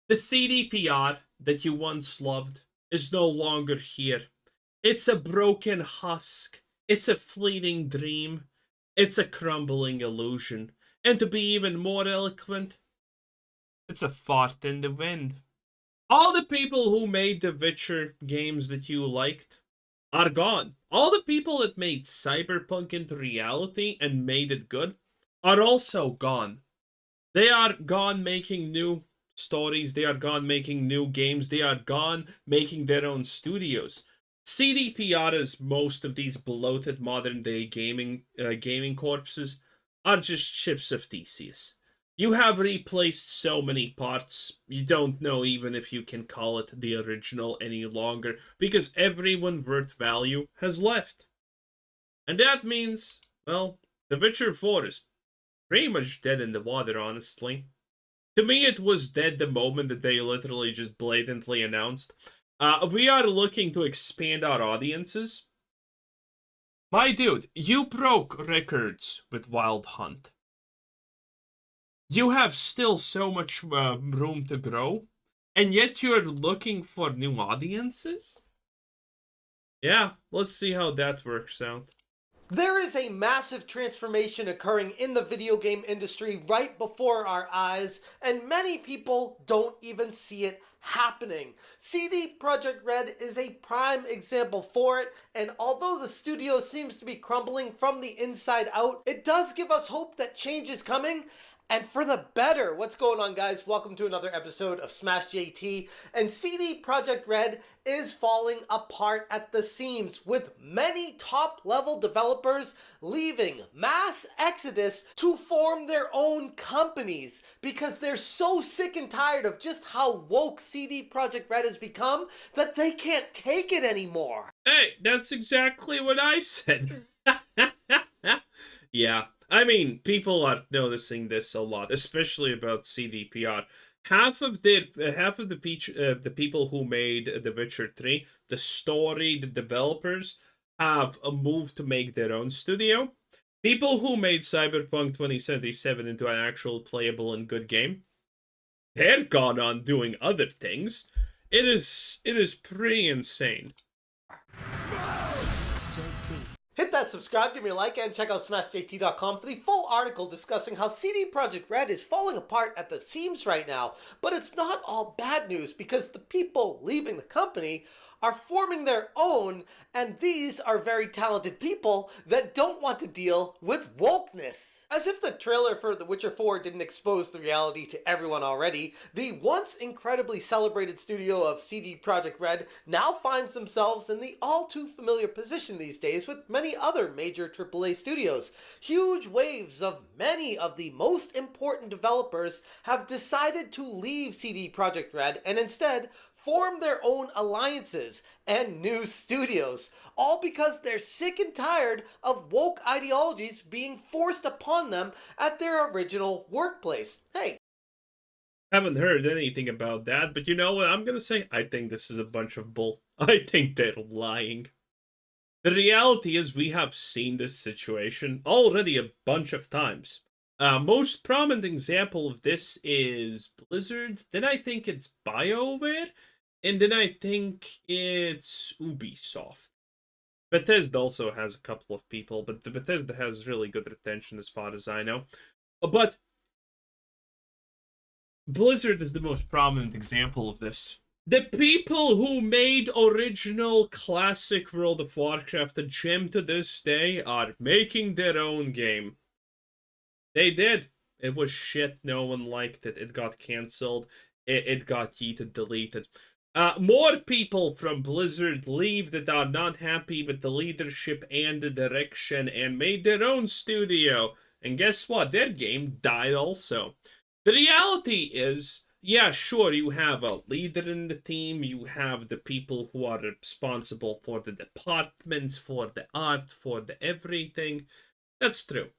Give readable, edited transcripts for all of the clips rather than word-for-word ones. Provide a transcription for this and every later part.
The CDPR that you once loved is no longer here. It's a broken husk. It's a fleeting dream. It's a crumbling illusion. And to be even more eloquent, it's a fart in the wind. All the people who made the Witcher games that you liked are gone. All the people that made Cyberpunk into reality and made it good are also gone. They are gone making new stories. They are gone making new games. They are gone making their own studios. CDPR, as most of these bloated modern day gaming corpses, are just ships of Theseus. You have replaced so many parts, you don't know even if you can call it the original any longer, because everyone worth value has left. And that means, well, The Witcher 4 is pretty much dead in the water, honestly. To me, it was dead the moment that they literally just blatantly announced, we are looking to expand our audiences. My dude, you broke records with Wild Hunt. You have still so much room to grow, and yet you're looking for new audiences? Yeah, let's see how that works out. There is a massive transformation occurring in the video game industry right before our eyes, and many people don't even see it happening. CD Projekt Red is a prime example for it, and although the studio seems to be crumbling from the inside out, it does give us hope that change is coming, and for the better. What's going on, guys? Welcome to another episode of Smash JT. And CD Projekt Red is falling apart at the seams, with many top-level developers leaving mass exodus to form their own companies because they're so sick and tired of just how woke CD Projekt Red has become that they can't take it anymore. Hey, that's exactly what I said. Yeah, I mean, people are noticing this a lot, especially about CDPR. Half of the people who made The Witcher 3, the story, the developers, have moved to make their own studio. People who made Cyberpunk 2077 into an actual playable and good game, they're gone on doing other things. It is pretty insane. Hit that subscribe, give me a like, and check out SmashJT.com for the full article discussing how CD Projekt Red is falling apart at the seams right now. But it's not all bad news, because the people leaving the company are forming their own, and these are very talented people that don't want to deal with wokeness. As if the trailer for The Witcher 4 didn't expose the reality to everyone already, the once incredibly celebrated studio of CD Projekt Red now finds themselves in the all too familiar position these days with many other major AAA studios. Huge waves of many of the most important developers have decided to leave CD Projekt Red and instead form their own alliances and new studios, all because they're sick and tired of woke ideologies being forced upon them at their original workplace. Hey, Haven't heard anything about that, but you know what I'm gonna say? I think this is a bunch of bull. I think they're lying. The reality is, we have seen this situation already a bunch of times. Most prominent example of this is Blizzard. Then I think it's BioWare, and then I think it's Ubisoft. Bethesda also has a couple of people, but the Bethesda has really good retention as far as I know. But Blizzard is the most prominent example of this. The people who made original classic World of Warcraft a gem to this day are making their own game. They did. It was shit. No one liked it. It got cancelled. It got yeeted, deleted. More people from Blizzard leave that are not happy with the leadership and the direction and made their own studio. And guess what? Their game died also. The reality is, yeah, sure, you have a leader in the team, you have the people who are responsible for the departments, for the art, for the everything. That's true.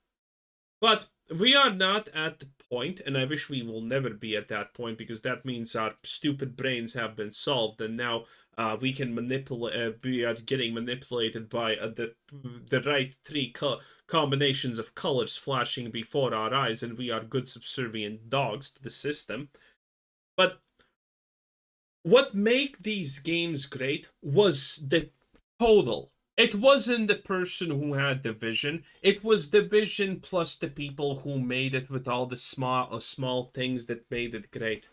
But we are not at the point, and I wish we will never be at that point, because that means our stupid brains have been solved, and now we can manipulate. We are getting manipulated by the right three combinations of colors flashing before our eyes, and we are good subservient dogs to the system. But what made these games great was the total. It wasn't the person who had the vision. It was the vision plus the people who made it with all the small things that made it great.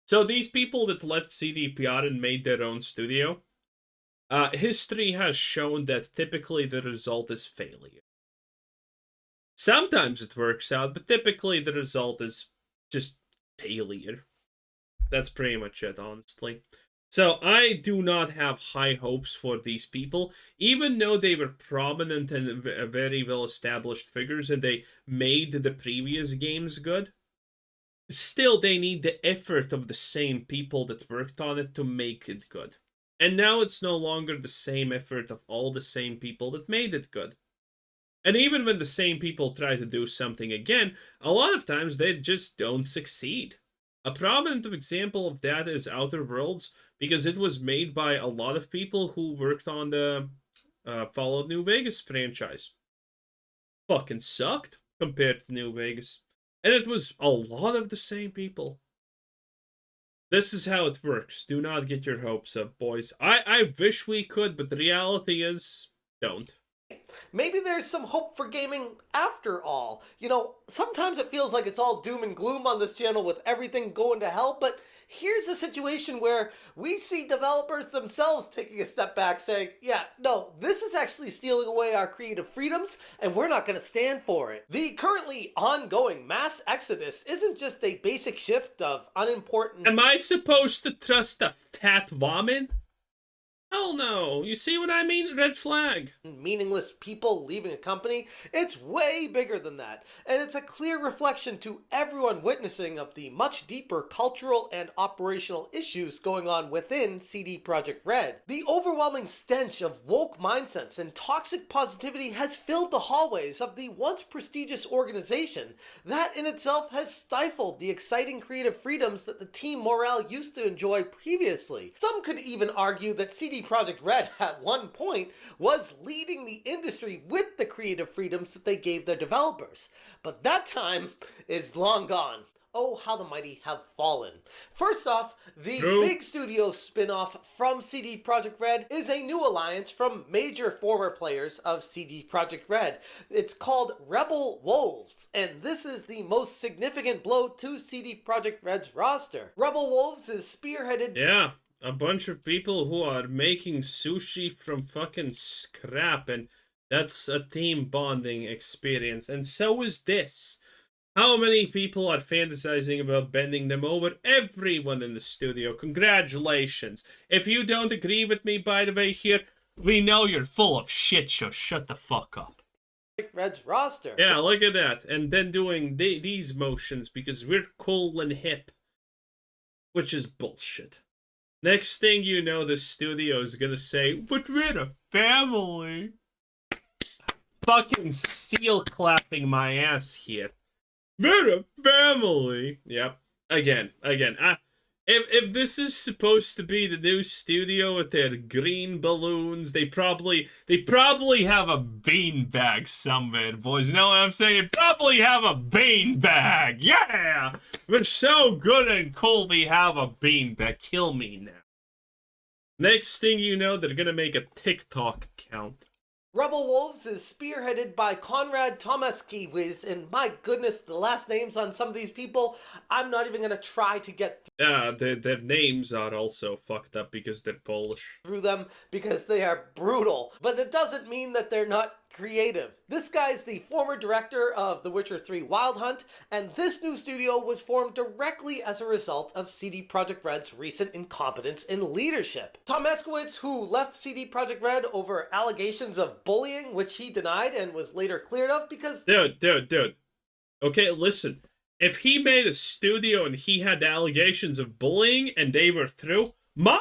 So these people that left CDPR and made their own studio, history has shown that typically the result is failure. Sometimes it works out, but typically the result is just failure. That's pretty much it, honestly. So I do not have high hopes for these people, even though they were prominent and very well-established figures and they made the previous games good. Still, they need the effort of the same people that worked on it to make it good. And now it's no longer the same effort of all the same people that made it good. And even when the same people try to do something again, a lot of times they just don't succeed. A prominent example of that is Outer Worlds, because it was made by a lot of people who worked on the Fallout New Vegas franchise. Fucking sucked compared to New Vegas. And it was a lot of the same people. This is how it works. Do not get your hopes up, boys. I wish we could, but the reality is, don't. Maybe there's some hope for gaming after all. You know, sometimes it feels like it's all doom and gloom on this channel with everything going to hell, but here's a situation where we see developers themselves taking a step back saying, yeah, no, this is actually stealing away our creative freedoms and we're not going to stand for it. The currently ongoing mass exodus isn't just a basic shift of unimportant... Am I supposed to trust a fat vomit? Hell no. You see what I mean? Red flag. Meaningless people leaving a company. It's way bigger than that. And it's a clear reflection to everyone witnessing of the much deeper cultural and operational issues going on within CD Projekt Red. The overwhelming stench of woke mindsets and toxic positivity has filled the hallways of the once prestigious organization. That in itself has stifled the exciting creative freedoms that the team morale used to enjoy previously. Some could even argue that CD Projekt Red at one point was leading the industry with the creative freedoms that they gave their developers. But that time is long gone. Oh, how the mighty have fallen. First off, the big studio spin-off from CD Projekt Red is a new alliance from major former players of CD Projekt Red. It's called Rubble Wolves, and this is the most significant blow to CD Projekt Red's roster. Rubble Wolves is spearheaded... Yeah. A bunch of people who are making sushi from fucking scrap, and that's a team bonding experience. And so is this. How many people are fantasizing about bending them over? Everyone in the studio. Congratulations. If you don't agree with me, by the way, here, we know you're full of shit, so shut the fuck up. Red's roster. Yeah, look at that. And then doing these motions because we're cool and hip. Which is bullshit. Next thing you know, the studio is gonna say, but we're a family. Fucking seal clapping my ass here. We're a family. Yep. Again. If this is supposed to be the new studio with their green balloons, they probably have a beanbag somewhere, boys. You know what I'm saying? They probably have a beanbag. Yeah! We're so good and cool we have a beanbag. Kill me now. Next thing you know, they're gonna make a TikTok account. Rubble Wolves is spearheaded by Konrad Tomaskiewicz, and my goodness, the last names on some of these people, I'm not even going to try to get their names are also fucked up because they're Polish. Through them because they are brutal, but it doesn't mean that they're not creative. This guy's the former director of The Witcher 3 Wild Hunt, and this new studio was formed directly as a result of CD Projekt Red's recent incompetence in leadership. Tomaskiewicz, who left CD Projekt Red over allegations of bullying, which he denied and was later cleared of because... Dude. Okay, listen. If he made a studio and he had allegations of bullying and they were through, my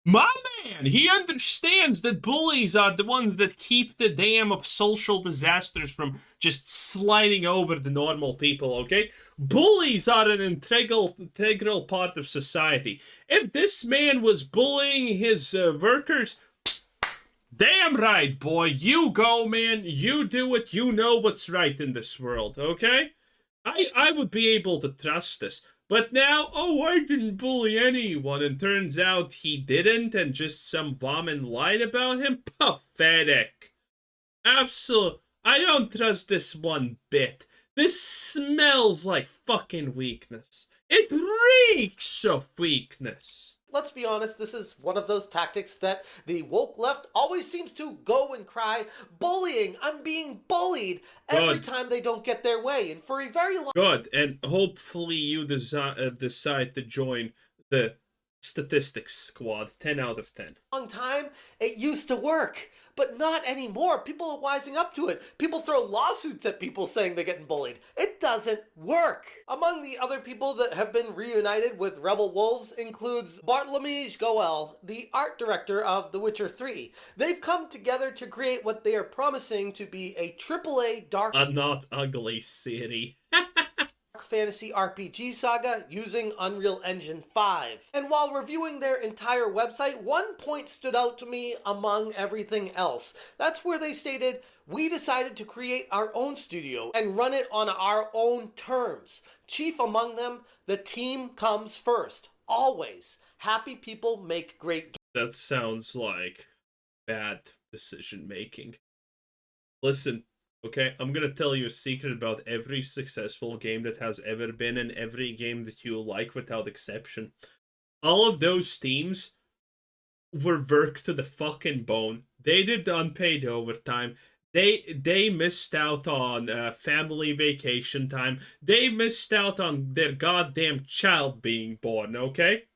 man, he understands that bullies are the ones that keep the dam of social disasters from just sliding over the normal people, okay? Bullies are an integral part of society. If this man was bullying his workers, damn right, boy, you go, man, you do it, you know what's right in this world, okay? I would be able to trust this. But now, oh, I didn't bully anyone, and turns out he didn't, and just some vomit lied about him? Pathetic. Absolute. I don't trust this one bit. This smells like fucking weakness. It reeks of weakness. Let's be honest, this is one of those tactics that the woke left always seems to go and cry, bullying, I'm being bullied, every time they don't get their way. And for a very long Good, and hopefully you decide to join the statistics squad. 10 out of 10. long time, it used to work, but not anymore. People are wising up to it. People throw lawsuits at people saying they're getting bullied. It doesn't work. Among the other people that have been reunited with Rubble Wolves includes Bartolomej Goel, the art director of The Witcher 3. They've come together to create what they are promising to be a AAA dark not ugly city. fantasy RPG saga using Unreal Engine 5. And while reviewing their entire website, one point stood out to me among everything else. That's where they stated, we decided to create our own studio and run it on our own terms. Chief among them, the team comes first. Always. Happy people make great games. That sounds like bad decision making. Listen. Okay, I'm gonna tell you a secret about every successful game that has ever been and every game that you like without exception. All of those teams were worked to the fucking bone. They did unpaid overtime. They missed out on family vacation time. They missed out on their goddamn child being born, okay?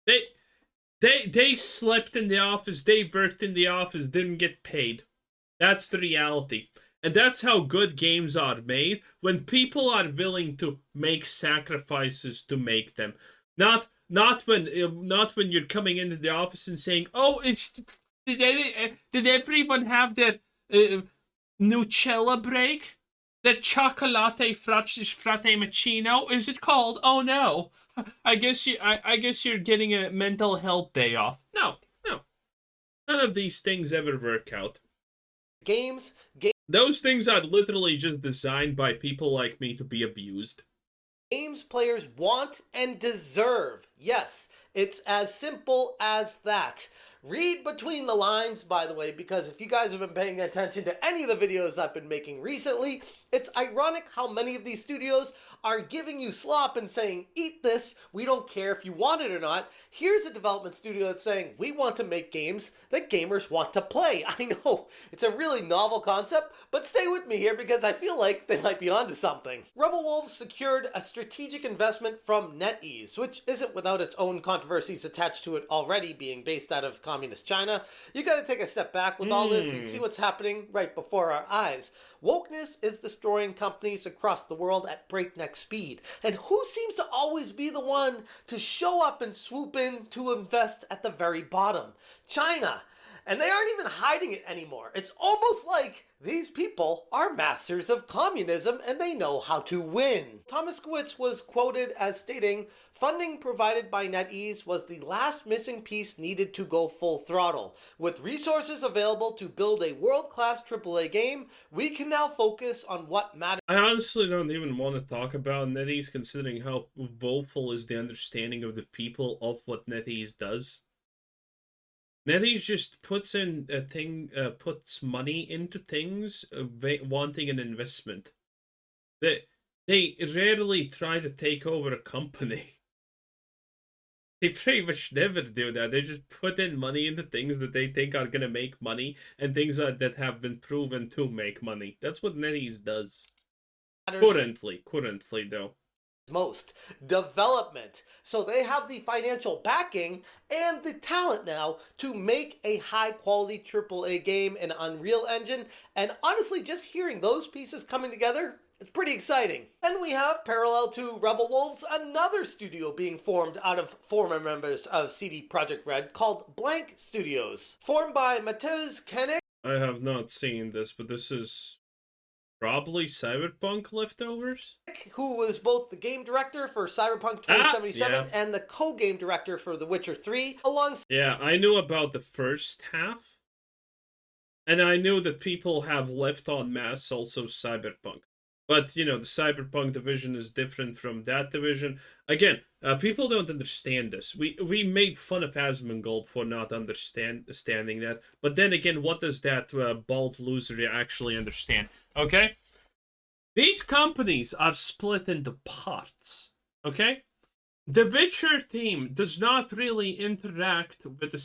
They slept in the office, they worked in the office, didn't get paid. That's the reality. And that's how good games are made, when people are willing to make sacrifices to make them. Not when you're coming into the office and saying, "Oh, did everyone have their Nutella break? Their chocolate frate macchino? Is it called? Oh no. I guess you're getting a mental health day off." No. None of these things ever work out. Those things are literally just designed by people like me to be abused. Games players want and deserve. Yes, it's as simple as that. Read between the lines, by the way, because if you guys have been paying attention to any of the videos I've been making recently, it's ironic how many of these studios are giving you slop and saying, eat this, we don't care if you want it or not. Here's a development studio that's saying, we want to make games that gamers want to play. I know, it's a really novel concept, but stay with me here because I feel like they might be onto something. Rubble Wolves secured a strategic investment from NetEase, which isn't without its own controversies attached to it already, being based out of communist China. You gotta take a step back with all this and see what's happening right before our eyes. Wokeness is destroying companies across the world at breakneck speed. And who seems to always be the one to show up and swoop in to invest at the very bottom? China. And they aren't even hiding it anymore. It's almost like these people are masters of communism and they know how to win. Thomas Kowitz was quoted as stating, funding provided by NetEase was the last missing piece needed to go full throttle. With resources available to build a world-class AAA game, we can now focus on what matters. I honestly don't even want to talk about NetEase considering how woeful is the understanding of the people of what NetEase does. NetEase just puts in a thing, puts money into things, wanting an investment. They rarely try to take over a company. They pretty much never do that. They just put in money into things that they think are gonna make money, and things that have been proven to make money. That's what NetEase does. Currently though. Most development. So they have the financial backing and the talent now to make a high quality AAA game in Unreal Engine. And honestly, just hearing those pieces coming together, it's pretty exciting. Then we have, parallel to Rubble Wolves, another studio being formed out of former members of CD Projekt Red called Blank Studios. Formed by Mateusz Koenig. I have not seen this, but this is probably Cyberpunk leftovers? Who was both the game director for Cyberpunk 2077 and the co-game director for The Witcher 3, alongside... Yeah, I knew about the first half. And I knew that people have left en masse also Cyberpunk. But, you know, the Cyberpunk division is different from that division. Again, people don't understand this. We made fun of Asmongold for not understanding that. But then again, what does that bald loser actually understand? Okay? These companies are split into parts. Okay? The Witcher team does not really interact with the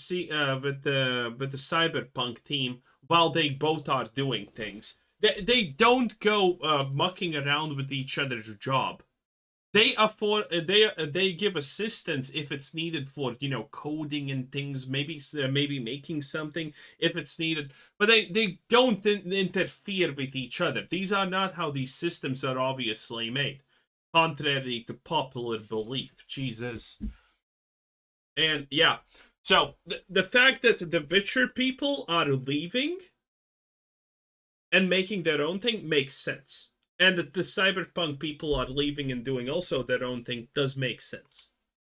Cyberpunk team while they both are doing things. They don't go mucking around with each other's job. They give assistance if it's needed for, you know, coding and things, maybe making something if it's needed, but they don't interfere with each other. These are not how these systems are obviously made, contrary to popular belief. Jesus. And yeah, so the fact that the Witcher people are leaving and making their own thing makes sense. And that the Cyberpunk people are leaving and doing also their own thing does make sense.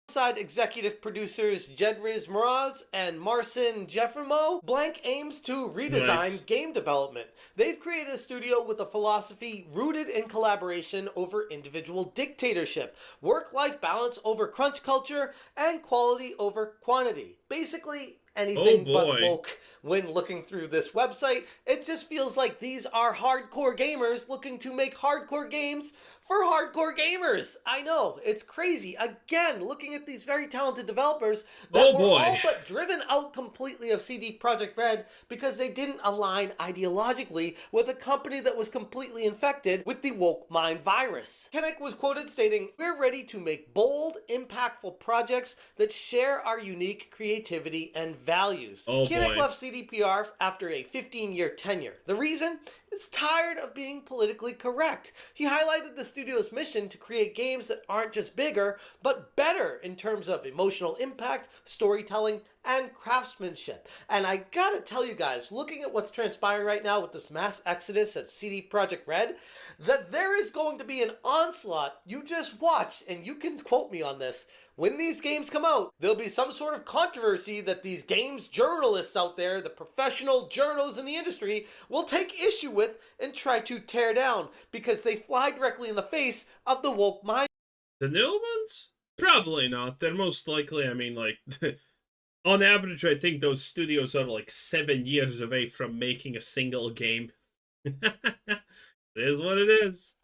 Alongside executive producers Jedriz Mraz and Marcin Jefrimo, Blank aims to redesign Nice. game development. They've created a studio with a philosophy rooted in collaboration over individual dictatorship, work-life balance over crunch culture, and quality over quantity. Basically, Oh anything but boy. woke. When looking through this website, it just feels like these are hardcore gamers looking to make hardcore games for hardcore gamers. I know, it's crazy. Again, looking at these very talented developers that Oh were boy. all but driven out completely of CD Projekt Red because they didn't align ideologically with a company that was completely infected with the woke mind virus. Kinnick was quoted stating, "We're ready to make bold, impactful projects that share our unique creativity and values." Oh Kinnick boy. left CDPR after a 15-year tenure. The reason? Is tired of being politically correct. He highlighted the studio's mission to create games that aren't just bigger, but better in terms of emotional impact, storytelling, and craftsmanship. And I gotta tell you guys, looking at what's transpiring right now with this mass exodus at CD Projekt Red, that there is going to be an onslaught. You just watch, and you can quote me on this. When these games come out, there'll be some sort of controversy that these games journalists out there, the professional journals in the industry, will take issue with and try to tear down because they fly directly in the face of the woke mind. The new ones? Probably not. They're most likely, I mean, like, on average, I think those studios are like 7 years away from making a single game. It is what it is.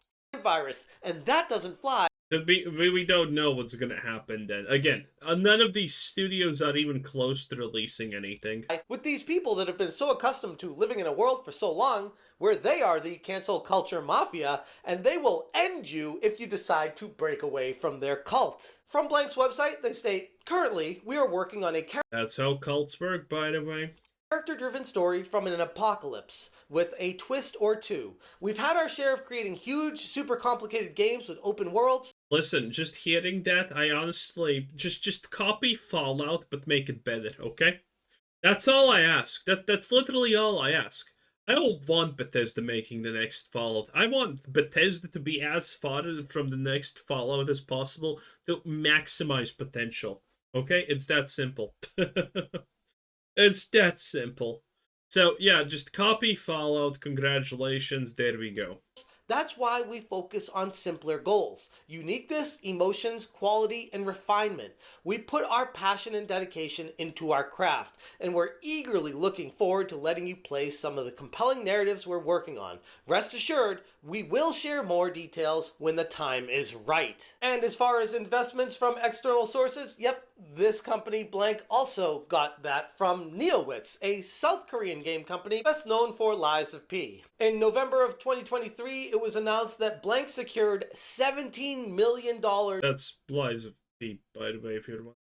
Virus, and that doesn't fly. We don't know what's gonna happen then. Again, none of these studios are even close to releasing anything. With these people that have been so accustomed to living in a world for so long where they are the cancel culture mafia, and they will end you if you decide to break away from their cult. From Blank's website, they state, "Currently, we are working on a That's how cults work, by the way. character-driven story from an apocalypse with a twist or two. We've had our share of creating huge, super complicated games with open worlds. Listen, just hearing that, I honestly just copy Fallout but make it better, okay? That's all I ask. That's literally all I ask. I don't want Bethesda making the next Fallout. I want Bethesda to be as far from the next Fallout as possible to maximize potential. Okay? It's that simple. It's that simple. So, yeah, just copy Fallout. Congratulations. There we go. That's why we focus on simpler goals: uniqueness, emotions, quality, and refinement. We put our passion and dedication into our craft, and we're eagerly looking forward to letting you play some of the compelling narratives we're working on. Rest assured, we will share more details when the time is right. And as far as investments from external sources, yep, this company Blank also got that from Neowitz, a South Korean game company best known for Lies of P. In November of 2023, it was announced that Blank secured $17 million That's Lies of P, by the way, if you're wondering.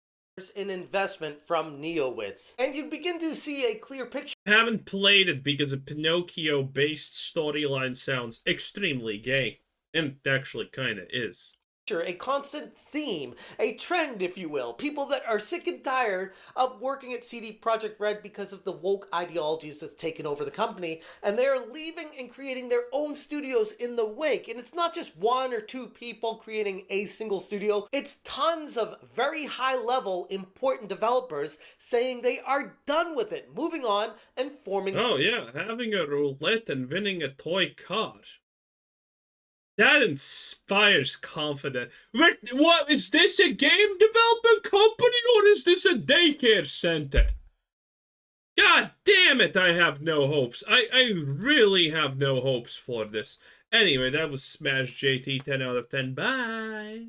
in investment from Neowitz. And you begin to see a clear picture. I haven't played it because a Pinocchio-based storyline sounds extremely gay. And it actually kinda is. A constant theme, a trend, if you will. People that are sick and tired of working at CD Projekt Red because of the woke ideologies that's taken over the company, and they're leaving and creating their own studios in the wake. And it's not just one or two people creating a single studio, it's tons of very high-level, important developers saying they are done with it, moving on and forming. Oh yeah, having a roulette and winning a toy car. That inspires confidence. What is this, a game development company or is this a daycare center? God damn it, I have no hopes. I really have no hopes for this. Anyway, that was Smash JT 10 out of 10. Bye.